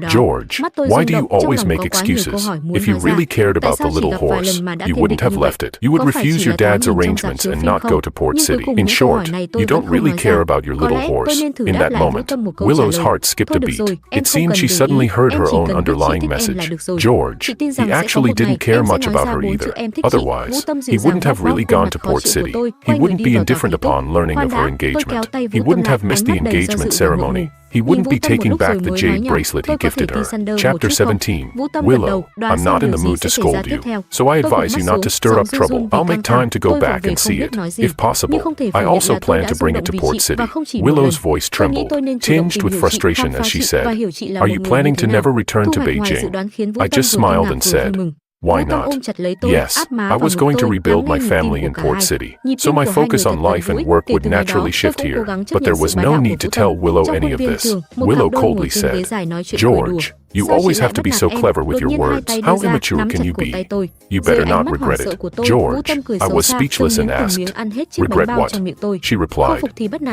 "George, why do you always make excuses? If you really cared about the little horse, you wouldn't have left it. You would refuse your dad's arrangements and not go to Port City. In short, you don't really care about your little horse." In that moment, Willow's heart skipped a beat. It seemed she suddenly heard her own underlying message. George, he actually didn't care much about her either. Otherwise, he wouldn't have really gone to Port City. He wouldn't be indifferent upon learning of her engagement. He wouldn't have missed the engagement ceremony. He wouldn't be taking back the jade bracelet he gifted her. Chapter 17. Willow, I'm not in the mood to scold you, so I advise you not to stir up trouble. I'll make time to go back and see it, if possible. I also plan to bring it to Port City. Willow's voice trembled, tinged with frustration as she said, "Are you planning to never return to Beijing?" I just smiled and said, "Why not? Yes, I was going to rebuild my family in Port City, so my focus on life and work would naturally shift here, but there was no need to tell Willow any of this." Willow coldly said, "George, you always have to be so clever with your words. How immature can you be? You better not regret it." George, I was speechless and asked, "Regret what?" She replied,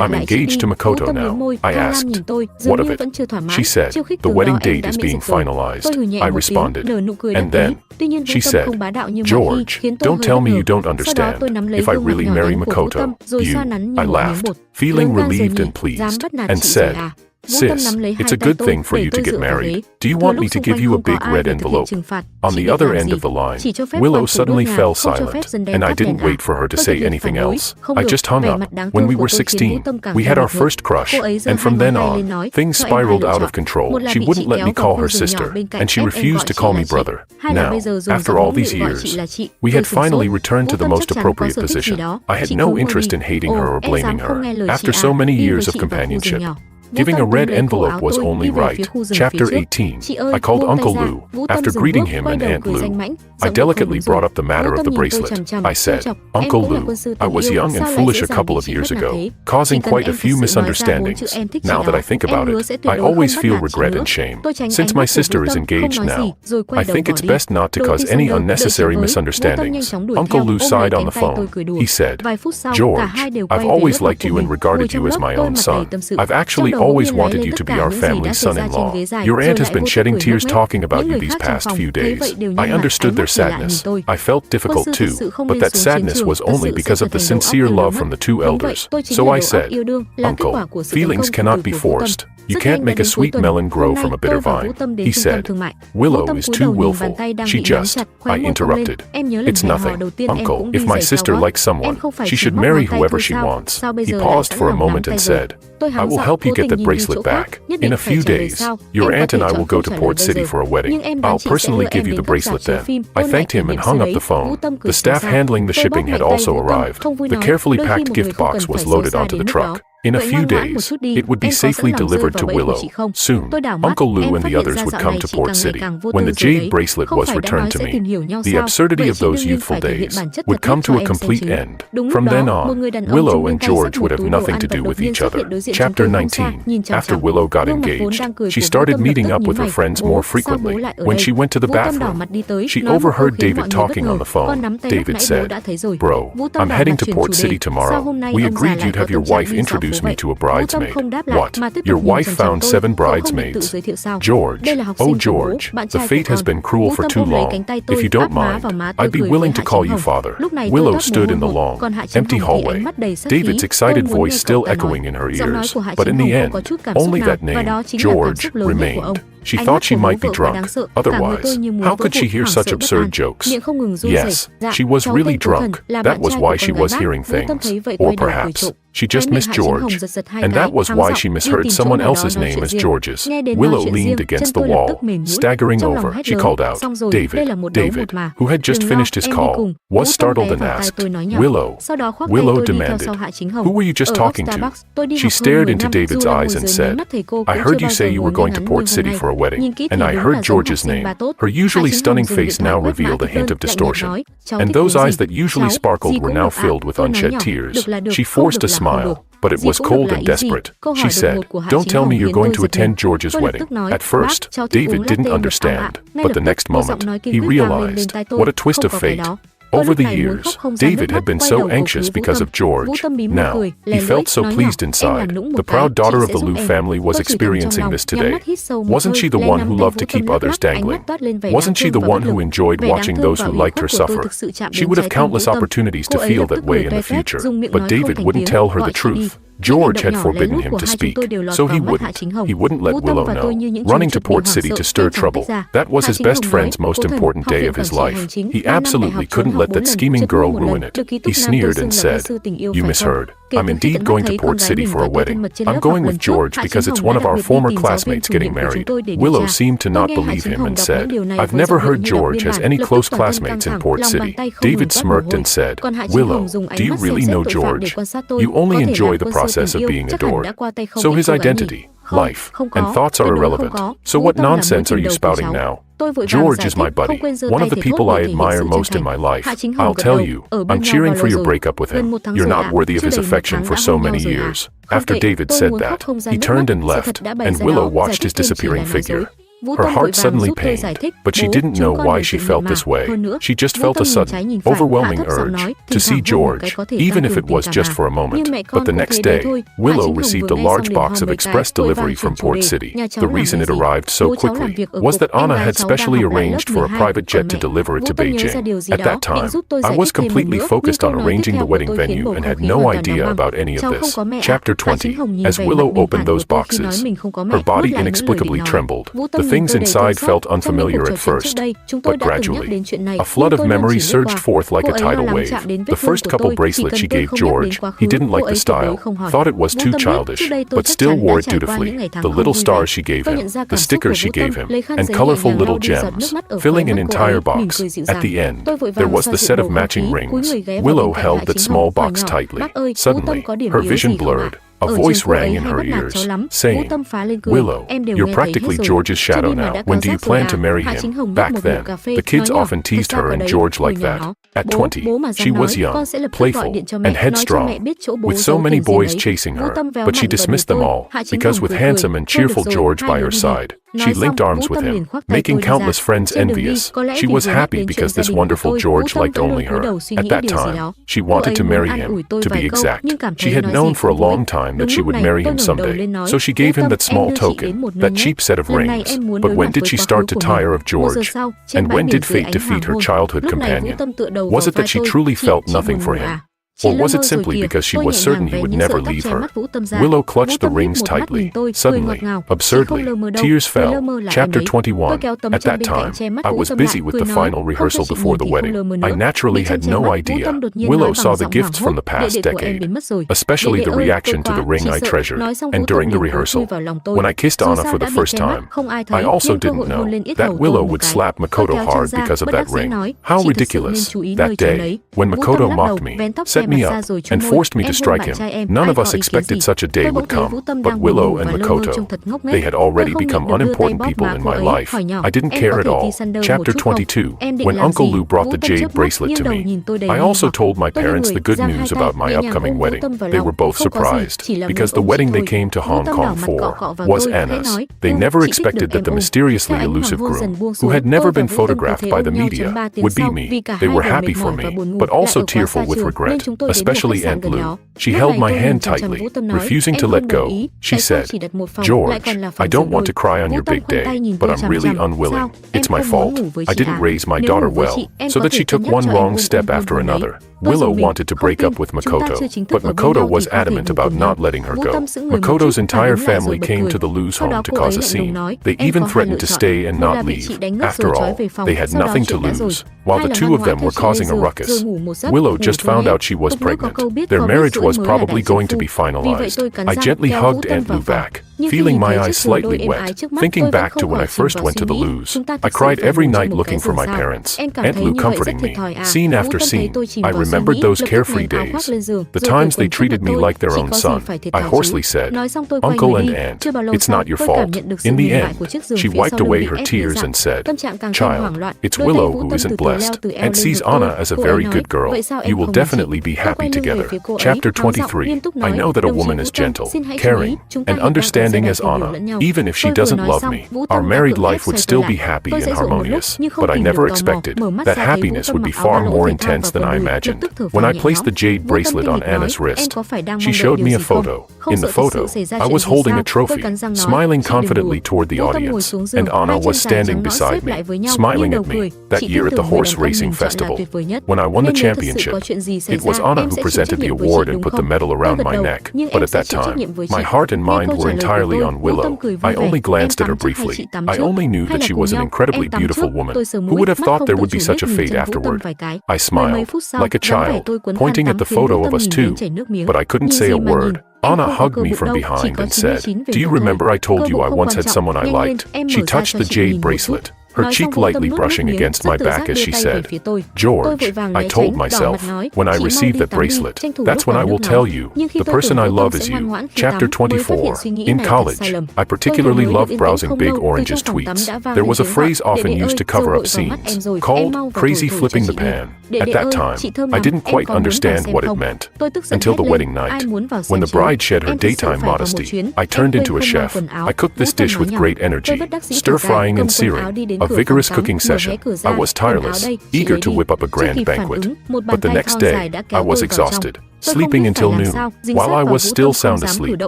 "I'm engaged to Makoto now." I asked, "What of it?" She said, "The wedding date is being finalized." I responded, and then, she said, "George, don't tell me you don't understand. If I really marry Makoto, I laughed, feeling relieved and pleased, and said, "Sis, it's a good thing for you to get married. Do you want me to give you a big red envelope?" On the other end of the line, Willow suddenly fell silent, and I didn't wait for her to say anything else. I just hung up. When we were 16, we had our first crush, and from then on, things spiraled out of control. She wouldn't let me call her sister, and she refused to call me brother. Now, after all these years, we had finally returned to the most appropriate position. I had no interest in hating her or blaming her. After so many years of companionship, giving a red envelope was only right. Chapter 18. I called Uncle Lou. After greeting him and Aunt Lou, I delicately brought up the matter of the bracelet. I said, "Uncle Lou, I was young and foolish a couple of years ago, causing quite a few misunderstandings. Now that I think about it, I always feel regret and shame. Since my sister is engaged now, I think it's best not to cause any unnecessary misunderstandings." Uncle Lou sighed on the phone. He said, "George, I've always liked you and regarded you as my own son. I've actually always wanted you to be our family's son-in-law. Your aunt has been shedding tears talking about you these past few days. I understood their sadness. I felt difficult too, but that sadness was only because of the sincere love from the two elders. So I said, "Uncle, feelings cannot be forced. You can't make a sweet melon grow from a bitter vine." He said, "Willow is too willful. She just..." I interrupted. "It's nothing, Uncle. If my sister likes someone, she should marry whoever she wants." He paused for a moment and said, "I will help you get that bracelet back. In a few days, your aunt and I will go to Port City for a wedding. I'll personally give you the bracelet then." I thanked him and hung up the phone. The staff handling the shipping had also arrived. The carefully packed gift box was loaded onto the truck. In a few days, it would be safely delivered to Willow. Soon, Uncle Lou and the others would come to Port City. When the jade bracelet was returned to me, the absurdity of those youthful days would come to a complete end. From then on, Willow and George would have nothing to do with each other. Chapter 19. After Willow got engaged, she started meeting up with her friends more frequently. When she went to the bathroom, she overheard David talking on the phone. David said, "Bro, I'm heading to Port City tomorrow. We agreed you'd have your wife introduce me to a bridesmaid." "What? Your wife found 7 bridesmaids?" "George, oh George, the fate has been cruel for too long. If you don't mind, I'd be willing to call you father." Willow stood in the long, empty hallway, David's excited voice still echoing in her ears. But in the end, only that name, George, remained. She thought she might be drunk. Otherwise, how could she hear such absurd jokes? Yes, she was really drunk. That was why she was hearing things. Or perhaps she just missed George, and that was why she misheard someone else's name as George's. Willow leaned against the wall, staggering over. She called out, "David." David, who had just finished his call, was startled and asked, "Willow?" Willow demanded, "Who were you just talking to?" She stared into David's eyes and said, "I heard you say you were going to Port City for a wedding, and I heard George's name." Her usually stunning face now revealed a hint of distortion, and those eyes that usually sparkled were now filled with unshed tears. She forced a smile, but it was cold and desperate. She said, "Don't tell me you're going to attend George's wedding." At first, David didn't understand, but the next moment, he realized, what a twist of fate. Over the years, David had been so anxious because of George. Now, he felt so pleased inside. The proud daughter of the Liu family was experiencing this today. Wasn't she the one who loved to keep others dangling? Wasn't she the one who enjoyed watching those who liked her suffer? She would have countless opportunities to feel that way in the future, but David wouldn't tell her the truth. George had forbidden him to speak, so he wouldn't let Willow know. Running to Port City to stir trouble, that was his best friend's most important day of his life. He absolutely couldn't let that scheming girl ruin it. He sneered and said, "You misheard. I'm indeed going to Port City for a wedding. I'm going with George because it's one of our former classmates getting married." Willow seemed to not believe him and said, "I've never heard George has any close classmates in Port City." David smirked and said, "Willow, do you really know George? You only enjoy the process of being adored. So his identity, life, and thoughts are irrelevant. So what nonsense are you spouting now? George is my buddy, one of the people I admire most in my life. I'll tell you, I'm cheering for your breakup with him. You're not worthy of his affection for so many years." After David said that, he turned and left, and Willow watched his disappearing figure. Her heart suddenly pained, but she didn't know why she felt this way. She just felt a sudden, overwhelming urge to see George, even if it was just for a moment. But the next day, Willow received a large box of express delivery from Port City. The reason it arrived so quickly was that Anna had specially arranged for a private jet to deliver it to Beijing. At that time, I was completely focused on arranging the wedding venue and had no idea about any of this. Chapter 20. As Willow opened those boxes, her body inexplicably trembled. The things inside felt unfamiliar at first, but gradually, a flood of memories surged forth like a tidal wave. The first couple bracelets she gave George, he didn't like the style, thought it was too childish, but still wore it dutifully. The little stars she gave him, the stickers she gave him, and colorful little gems, filling an entire box. At the end, there was the set of matching rings. Willow held that small box tightly. Suddenly, her vision blurred. A voice rang in her ears, saying, "Willow, you're practically George's shadow now. When do you plan to marry him?" Back then, the kids often teased her and George like that. At 20, she was young, playful, and headstrong, with so many boys chasing her, but she dismissed them all, because with handsome and cheerful George by her side, She linked arms with him, making countless friends envious. She was happy because this wonderful George liked only her. At that time, she wanted to marry him, to be exact. She had known for a long time that she would marry him someday, so she gave him that small token, that cheap set of rings. But when did she start to tire of George? And when did fate defeat her childhood companion? Was it that she truly felt nothing for him? Or was it simply because she was certain he would never leave her? Willow clutched the rings tightly. Suddenly, absurdly, tears fell. Chapter 21. At that time, I was busy with the final rehearsal before the wedding. I naturally had no idea. Willow saw the gifts from the past decade, especially the reaction to the ring I treasured. And during the rehearsal, when I kissed Anna for the first time, I also didn't know that Willow would slap Makoto hard because of that ring. How ridiculous. That day, when Makoto mocked me, set me up, and forced me to strike him. None of us expected such a day would come, but Willow and Makoto, they had already become unimportant people in my life. I didn't care at all. Chapter 22. When Uncle Lou brought the jade bracelet to me, I also told my parents the good news about my upcoming wedding. They were both surprised, because the wedding they came to Hong Kong for was Anna's. They never expected that the mysteriously elusive groom, who had never been photographed by the media, would be me. They were happy for me, but also tearful with regret. Especially Aunt Lou. She held my hand tightly, refusing to let go. She said, "George, I don't want to cry on your big day, but I'm really unwilling. It's my fault. I didn't raise my daughter well, so that she took one wrong step after another." Willow wanted to break up with Makoto, but Makoto was adamant about not letting her go. Makoto's entire family came to the Lou's home to cause a scene. They even threatened to stay and not leave. After all, they had nothing to lose, while the two of them were causing a ruckus. Willow just found out she was pregnant. Their marriage was probably going to be finalized. I gently hugged Aunt Lou back, feeling my eyes slightly wet. Thinking back to when I first went to the Lou's, I cried every night looking for my parents. Aunt Lou comforting me, scene after scene. I remembered those carefree days, the times they treated me like their own son. I hoarsely said, "Uncle and Aunt, it's not your fault." In the end, she wiped away her tears and said, "Child, it's Willow who isn't blessed, and sees Anna as a very good girl. You will definitely be happy together." Chapter 23. I know that a woman is gentle, caring, and understanding as Anna. Even if she doesn't love me, our married life would still be happy and harmonious. But I never expected that happiness would be far more intense than I imagined. When I placed the jade bracelet on Anna's wrist, she showed me a photo. In the photo, I was holding a trophy, smiling confidently toward the audience, and Anna was standing beside me, smiling at me. That year at the horse racing festival, when I won the championship, it was Anna who presented the award and put the medal around my neck. But at that time, my heart and mind were entirely on Willow. I only glanced at her briefly. I only knew that she was an incredibly beautiful woman. Who would have thought there would be such a fate afterward? I smiled, like a child, pointing at the photo of us two, but I couldn't say a word. Anna hugged me from behind and said, "Do you remember I told you I once had someone I liked?" She touched the jade bracelet, her cheek lightly brushing against my back as she said, "George, I told myself, when I receive that bracelet, that's when I will tell you, the person I love is you." Chapter 24. In college, I particularly loved browsing Big Orange's tweets. There was a phrase often used to cover up scenes, called crazy flipping the pan. At that time, I didn't quite understand what it meant, until the wedding night. When the bride shed her daytime modesty, I turned into a chef. I cooked this dish with great energy, stir-frying and searing. A vigorous cooking session. I was tireless, eager to whip up a grand banquet. But the next day, I was exhausted, sleeping until noon. While I was still sound asleep,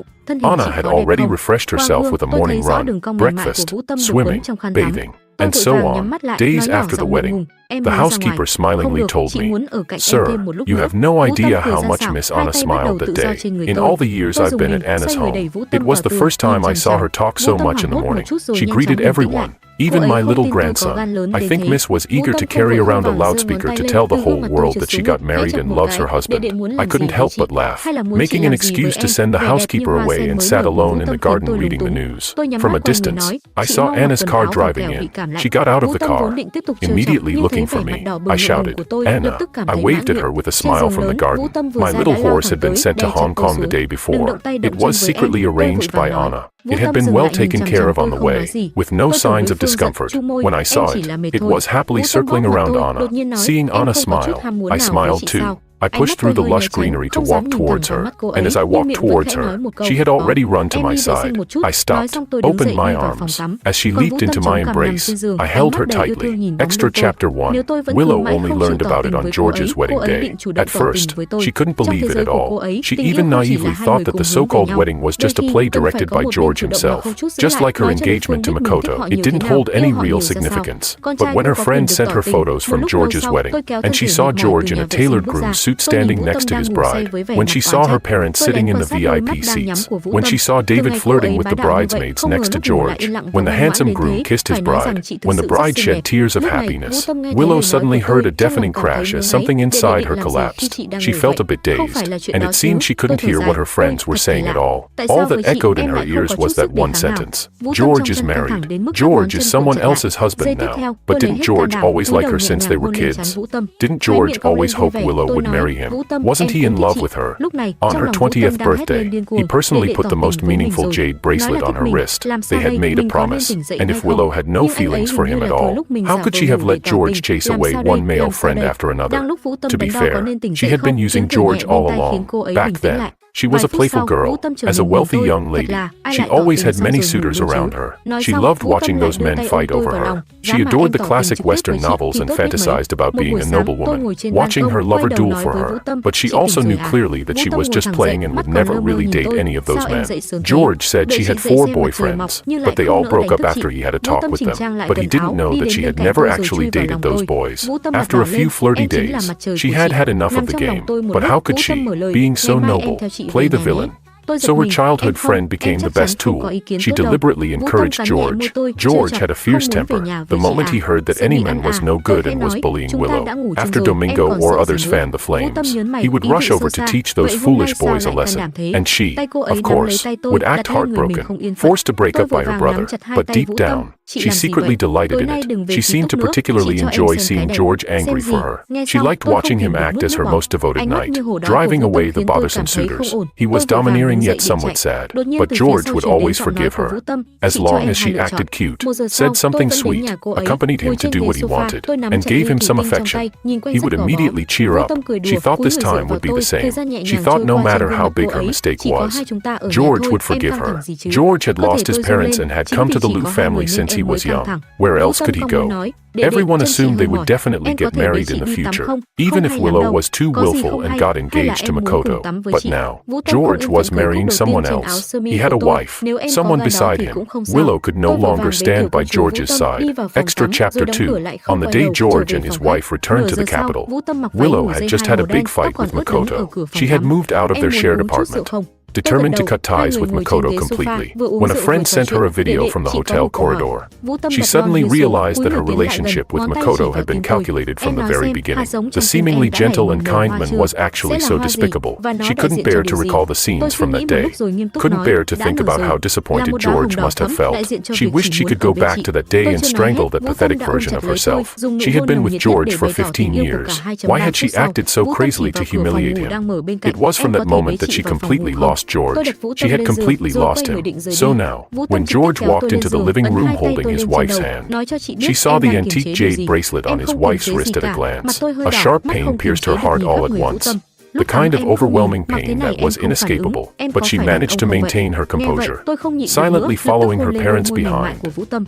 Anna had already refreshed herself with a morning run, breakfast, swimming, bathing, and so on. Days after the wedding, the housekeeper smilingly told me, "Sir, you have no idea how much Miss Anna smiled that day. In all the years I've been at Anna's home, it was the first time I saw her talk so much in the morning. She greeted everyone, even my little grandson. I think Miss was eager to carry around a loudspeaker to tell the whole world that she got married and loves her husband." I couldn't help but laugh, making an excuse to send the housekeeper away and sat alone in the garden reading the news. From a distance, I saw Anna's car driving in. She got out of the car, immediately looking for me. I shouted, "Anna." I waved at her with a smile from the garden. My little horse had been sent to Hong Kong the day before. It was secretly arranged by Anna. It had been well taken care of on the way, with no signs of discomfort. When I saw it, it was happily circling around Anna. Seeing Anna smile, I smiled too. I pushed through the lush greenery to walk towards her, and as I walked towards her, she had already run to my side. I stopped, opened my arms. As she leaped into my embrace, I held her tightly. Extra Chapter 1. Willow only learned about it on George's wedding day. At first, she couldn't believe it at all. She even naively thought that the so-called wedding was just a play directed by George himself. Just like her engagement to Makoto, it didn't hold any real significance. But when her friend sent her photos from George's wedding, and she saw George in a tailored groom suit standing next to his bride, when she saw her parents sitting in the VIP seats, when she saw David flirting with the bridesmaids next to George, when the handsome groom kissed his bride, when the bride shed tears of happiness, Willow suddenly heard a deafening crash as something inside her collapsed. She felt a bit dazed, and it seemed she couldn't hear what her friends were saying at all. All that echoed in her ears was that one sentence: George is married. George is someone else's husband now. But didn't George always like her since they were kids? Didn't George always hope Willow would marry him? Wasn't he in love with her? On her 20th birthday, he personally put the most meaningful jade bracelet on her wrist. They had made a promise, and if Willow had no feelings for him at all, how could she have let George chase away one male friend after another? To be fair, she had been using George all along. Back then, she was a playful girl. As a wealthy young lady, she always had many suitors around her. She loved watching those men fight over her. She adored the classic Western novels and fantasized about being a noblewoman, watching her lover duel for her. But she also knew clearly that she was just playing and would never really date any of those men. George said she had 4 boyfriends, but they all broke up after he had a talk with them. But he didn't know that she had never actually dated those boys. After a few flirty days, she had had enough of the game. But how could she, being so noble, play the villain? So her childhood friend became the best tool. She deliberately encouraged George. George had a fierce temper. The moment he heard that any man was no good and was bullying Willow, after Domingo or others fanned the flames, he would rush over to teach those foolish boys a lesson. And she, of course, would act heartbroken, forced to break up by her brother. But deep down, she secretly delighted in it. She seemed to particularly enjoy seeing George angry for her. She liked watching him act as her most devoted knight, driving away the bothersome suitors. He was domineering yet somewhat sad, but George would always forgive her, as long as she acted cute, said something sweet, accompanied him to do what he wanted, and gave him some affection. He would immediately cheer up. She thought this time would be the same. She thought no matter how big her mistake was, George would forgive her. George had lost his parents and had come to the Liu family since he was young. Where else could he go? Everyone assumed they would definitely get married in the future, even if Willow was too willful and got engaged to Makoto. But now, George was marrying someone else. He had a wife, someone beside him. Willow could no longer stand by George's side. Extra Chapter 2. On the day George and his wife returned to the capital, Willow had just had a big fight with Makoto. She had moved out of their shared apartment, determined to cut ties with Makoto completely, when a friend sent her a video from the hotel corridor. She suddenly realized that her relationship with Makoto had been calculated from the very beginning. The seemingly gentle and kind man was actually so despicable. She couldn't bear to recall the scenes from that day, couldn't bear to think about how disappointed George must have felt. She wished she could go back to that day and strangle that pathetic version of herself. She had been with George for 15 years. Why had she acted so crazily to humiliate him? It was from that moment that she completely lost George. She had completely lost him. So now, when George walked into the living room holding his wife's hand, she saw the antique jade bracelet on his wife's wrist at a glance. A sharp pain pierced her heart all at once. The kind of overwhelming pain that was inescapable, but she managed to maintain her composure, silently following her parents behind,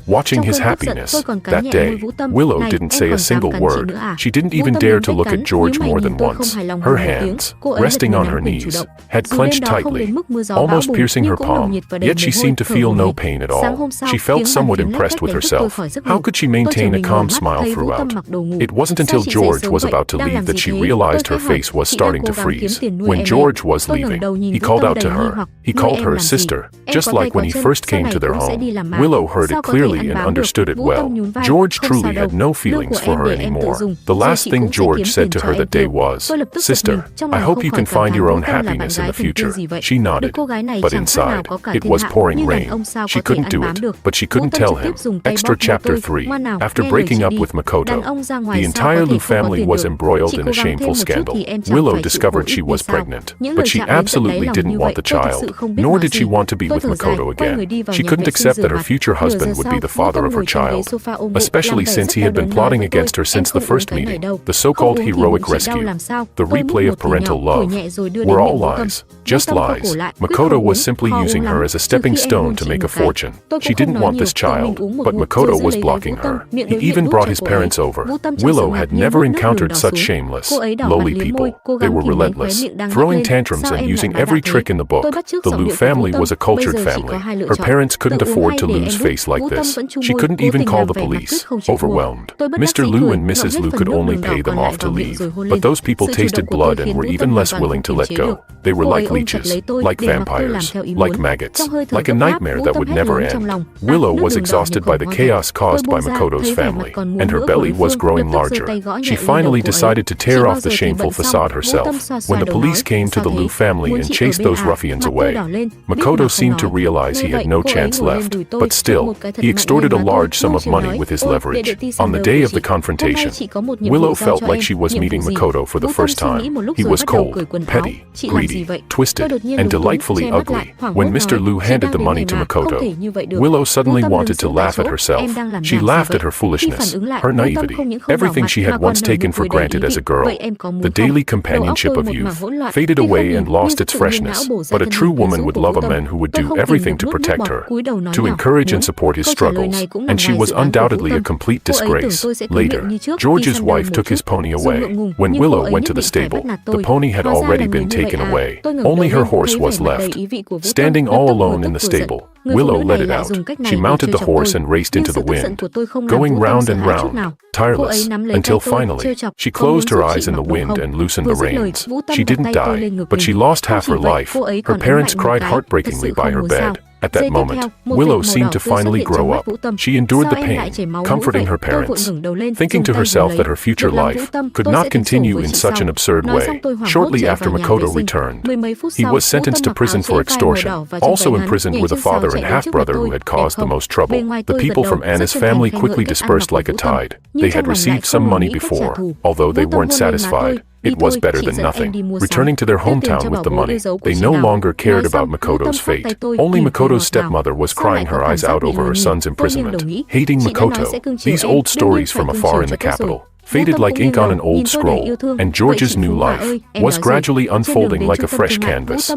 watching his happiness. That day, Willow didn't say a single word. She didn't even dare to look at George more than once. Her hands, resting on her knees, had clenched tightly, almost piercing her palm, yet she seemed to feel no pain at all. She felt somewhat impressed with herself. How could she maintain a calm smile throughout? It wasn't until George was about to leave that she realized her face was starting to freeze. When George was leaving, he called out to her. He called her sister, just like when he first came to their home. Willow heard it clearly and understood it well. George truly had no feelings for her anymore. The last thing George said to her that day was, "Sister, I hope you can find your own happiness in the future." She nodded, but inside, it was pouring rain. She couldn't do it, but she couldn't tell him. Extra Chapter 3. After breaking up with Makoto, the entire Liu family was embroiled in a shameful scandal. Willow discovered discovered she was pregnant. But she absolutely didn't want the child, nor did she want to be with Makoto again. She couldn't accept that her future husband would be the father of her child, especially since he had been plotting against her since the first meeting. The so-called heroic rescue, the replay of parental love, were all lies, just lies. Makoto was simply using her as a stepping stone to make a fortune. She didn't want this child, but Makoto was blocking her. He even brought his parents over. Willow had never encountered such shameless, lowly people. They were relentless, throwing tantrums and using every trick in the book. The Liu family was a cultured family. Her parents couldn't afford to lose face like this. She couldn't even call the police, overwhelmed. Mr. Liu and Mrs. Liu could only pay them off to leave, but those people tasted blood and were even less willing to let go. They were like leeches, like vampires, like maggots, like a nightmare that would never end. Willow was exhausted by the chaos caused by Makoto's family, and her belly was growing larger. She finally decided to tear off the shameful facade herself. When the police came to the Liu family and chased those ruffians away, Makoto seemed to realize he had no chance left, but still, he extorted a large sum of money with his leverage. On the day of the confrontation, Willow felt like she was meeting Makoto for the first time. He was cold, petty, greedy, twisted, and delightfully ugly. When Mr. Liu handed the money to Makoto, Willow suddenly wanted to laugh at herself. She laughed at her foolishness, her naivety, everything she had once taken for granted as a girl. The daily companionship of youth faded away and lost its freshness, but a true woman would love a man who would do everything to protect her, to encourage and support his struggles, and she was undoubtedly a complete disgrace. Later, George's wife took his pony away. When Willow went to the stable, the pony had already been taken away. Only her horse was left. Standing all alone in the stable, Willow let it out. She mounted the horse and raced into the wind, going round and round, tireless, until finally, she closed her eyes in the wind and loosened the reins. She didn't die, but she lost half her life. Her parents cried heartbreakingly by her bed. At that moment, Willow seemed to finally grow up. She endured the pain, comforting her parents, thinking to herself that her future life could not continue in such an absurd way. Shortly after Makoto returned, he was sentenced to prison for extortion. Also imprisoned were the father and half-brother who had caused the most trouble. The people from Anna's family quickly dispersed like a tide. They had received some money before, although they weren't satisfied. It was better than nothing. Returning to their hometown with the money, they no longer cared about Makoto's fate. Only Makoto's stepmother was crying her eyes out over her son's imprisonment, hating Makoto. These old stories from afar in the capital faded like ink on an old scroll, and George's new life was gradually unfolding like a fresh canvas.